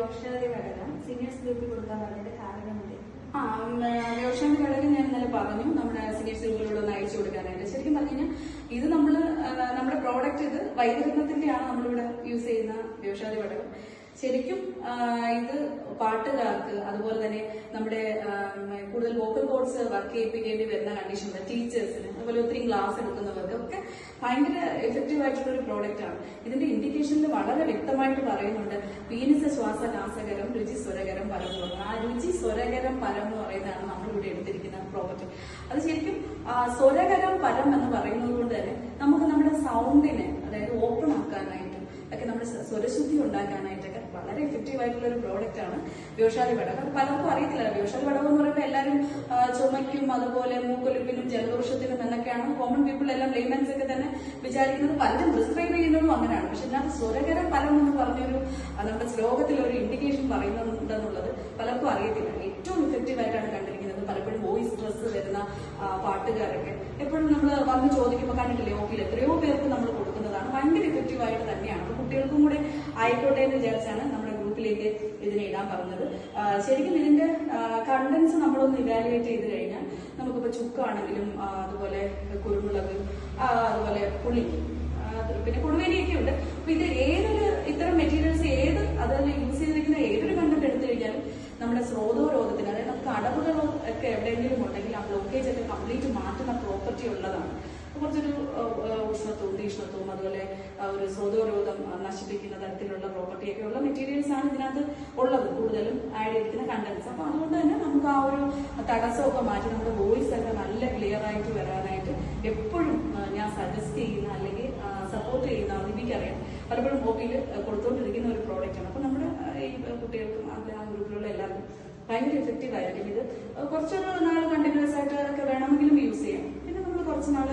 വ്യോഷാദി ഘടകം സീനിയേഴ്സ് ഗ്രൂപ്പിൽ കൊടുക്കാൻ പറഞ്ഞിട്ട് കാരണമുണ്ട്. വ്യോഷാദി ഘടകം ഞാൻ ഇന്നലെ പറഞ്ഞു നമ്മുടെ സീനിയേഴ്സ് ഗ്രൂപ്പിലുള്ള അയച്ചു കൊടുക്കാനായിട്ട്. ശരിക്കും പറഞ്ഞു കഴിഞ്ഞാൽ ഇത് നമ്മുടെ പ്രോഡക്റ്റ് ഇത് വൈദ്യുതത്തിന്റെയാണ് നമ്മളിവിടെ യൂസ് ചെയ്യുന്ന വ്യോഷാദി ഘടകം. ശരിക്കും ഇത് പാട്ടുകാർക്ക് അതുപോലെ തന്നെ നമ്മുടെ കൂടുതൽ വോക്കൽ കോഡ്സ് വർക്ക് ചെയ്യിപ്പിക്കേണ്ടി വരുന്ന കണ്ടീഷനിൽ ടീച്ചേഴ്സിന് അതുപോലെ ഒത്തിരി ക്ലാസ് എടുക്കുന്നവർക്ക് ഒക്കെ ഭയങ്കര എഫക്റ്റീവ് ആയിട്ടുള്ള ഒരു പ്രോഡക്റ്റ് ആണ്. ഇതിന്റെ ഇൻഡിക്കേഷനിൽ വളരെ വ്യക്തമായിട്ട് പറയുന്നുണ്ട് പീനിസ ശ്വാസനാസകരം രുചി സ്വരകരം പരം എന്ന് പറയുന്നത്. ആ രുചി സ്വരകരം പരം എന്ന് പറയുന്നതാണ് നമ്മളിവിടെ എടുത്തിരിക്കുന്ന പ്രോഡക്റ്റ്. അത് ശരിക്കും സ്വരകരം പരം എന്ന് പറയുന്നത് കൊണ്ട് തന്നെ നമുക്ക് നമ്മുടെ സൗണ്ടിനെ അതായത് ഓപ്പൺ ആക്കാനായിട്ടും ഒക്കെ നമ്മുടെ സ്വരശുദ്ധി ഉണ്ടാക്കാനായിട്ടൊക്കെ വളരെ എഫക്റ്റീവ് ആയിട്ടുള്ള ഒരു പ്രോഡക്റ്റ് ആണ് വ്യോഷാദി ഘടകം. അത് പലർക്കും അറിയത്തില്ല. വ്യോഷാദി ഘടകം എന്ന് പറയുമ്പോൾ എല്ലാവരും ചുമയ്ക്കും അതുപോലെ മൂക്കൊലിപ്പിനും ജലദോഷത്തിനും എന്നൊക്കെയാണ് കോമൺ പീപ്പിൾ എല്ലാം ലേമൻസ് ഒക്കെ തന്നെ വിചാരിക്കുന്നത്. പലരും പ്രിസ്ക്രൈബ് ചെയ്യുന്നതും അങ്ങനെയാണ്. പക്ഷെ ഇതിനകത്ത് സ്വരകരം ഫലം എന്ന് പറഞ്ഞൊരു നമ്മുടെ ശ്ലോകത്തിൽ ഒരു ഇൻഡിക്കേഷൻ പറയുന്നുണ്ടെന്നുള്ളത് പലർക്കും അറിയത്തില്ല. ഏറ്റവും ഇഫക്റ്റീവ് ആയിട്ടാണ് കണ്ടിരിക്കുന്നത്. പലപ്പോഴും വോയിസ് സ്ട്രെസ് വരുന്ന പാട്ടുകാരൊക്കെ എപ്പോഴും നമ്മൾ വന്ന് ചോദിക്കുമ്പോൾ കണ്ടിട്ടില്ലേ ഓഫീൽ എത്രയോ പേർക്ക് നമ്മൾ കൊടുക്കുന്നതാണ്. ഭയങ്കര ഇഫക്റ്റീവ് ആയിട്ട് തന്നെയാണ്. കുട്ടികൾക്കും കൂടെ ആയിക്കോട്ടെ എന്ന് വിചാരിച്ചാണ് നമ്മുടെ ഗ്രൂപ്പിലേക്ക് ഇതിനെ ഇടാൻ പറഞ്ഞത്. ശരിക്കും ഇതിന്റെ കണ്ടന്റ്സ് നമ്മളൊന്ന് ഇവാലുവേറ്റ് ചെയ്ത് കഴിഞ്ഞാൽ നമുക്കിപ്പോ ചുക്കാണെങ്കിലും അതുപോലെ കുരുമുളക് അതുപോലെ പുളി പിന്നെ കുടുവേലിയൊക്കെ ഉണ്ട്. അപ്പൊ ഇത് ഇത്തരം മെറ്റീരിയൽസ് അതിൽ യൂസ് ചെയ്തിരിക്കുന്ന ഏതൊരു കണ്ടന്റ് എടുത്തു കഴിഞ്ഞാലും നമ്മുടെ സ്രോതോരോധത്തിന് അതായത് നമുക്ക് അടവുകൾ ഒക്കെ എവിടെയെങ്കിലും ഉണ്ടെങ്കിൽ ആ ബ്ലോക്കേജ് ഒക്കെ കംപ്ലീറ്റ് മാറ്റുന്ന പ്രോപ്പർട്ടി ഉള്ളതാണ്. കുറച്ചൊരു ഉഷ്ണത്വവും തീഷ്ണത്വവും അതുപോലെ ഒരു സ്രോതോരോധം നശിപ്പിക്കുന്ന തരത്തിലുള്ള പ്രോപ്പർട്ടിയൊക്കെ ഉള്ള മെറ്റീരിയൽസ് ആണ് ഇതിനകത്ത് ഉള്ളത് കൂടുതലും ആഡ് ചെയ്തിരിക്കുന്ന കണ്ടന്റ്സ്. അപ്പൊ അതുകൊണ്ട് തന്നെ നമുക്ക് ആ ഒരു തടസ്സമൊക്കെ മാറ്റി നമ്മുടെ വോയിസ് ഒക്കെ നല്ല ക്ലിയർ ആയിട്ട് വരാനായിട്ട് എപ്പോഴും ഞാൻ സജസ്റ്റ് ചെയ്യുന്ന അല്ലെങ്കിൽ സപ്പോർട്ട് ചെയ്യുന്ന എനിക്കറിയാം പലപ്പോഴും ഹോബിയിൽ കൊടുത്തുകൊണ്ടിരിക്കുന്ന ഒരു പ്രോഡക്റ്റ് ആണ്. അപ്പൊ നമ്മുടെ ഈ കുട്ടികൾക്കും അതിൽ ആ ഗ്രൂപ്പിലുള്ള എല്ലാവർക്കും ഭയങ്കര എഫക്റ്റീവ് ആയിരിക്കും. ഇത് കുറച്ചൊരു നാൾ കണ്ടിന്യൂസ് ആയിട്ട് ഒക്കെ വേണമെങ്കിലും യൂസ് ചെയ്യാം. പിന്നെ നമ്മൾ കുറച്ച് നാൾ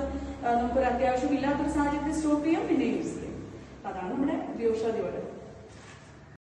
നമുക്കൊരു അത്യാവശ്യം ഇല്ലാത്തൊരു സാഹചര്യത്തിൽ സ്റ്റോപ്പ് ചെയ്യാം പിന്നെ യൂസ് ചെയ്യാം. അതാണ് നമ്മുടെ വ്യോഷാദി ഘടകം.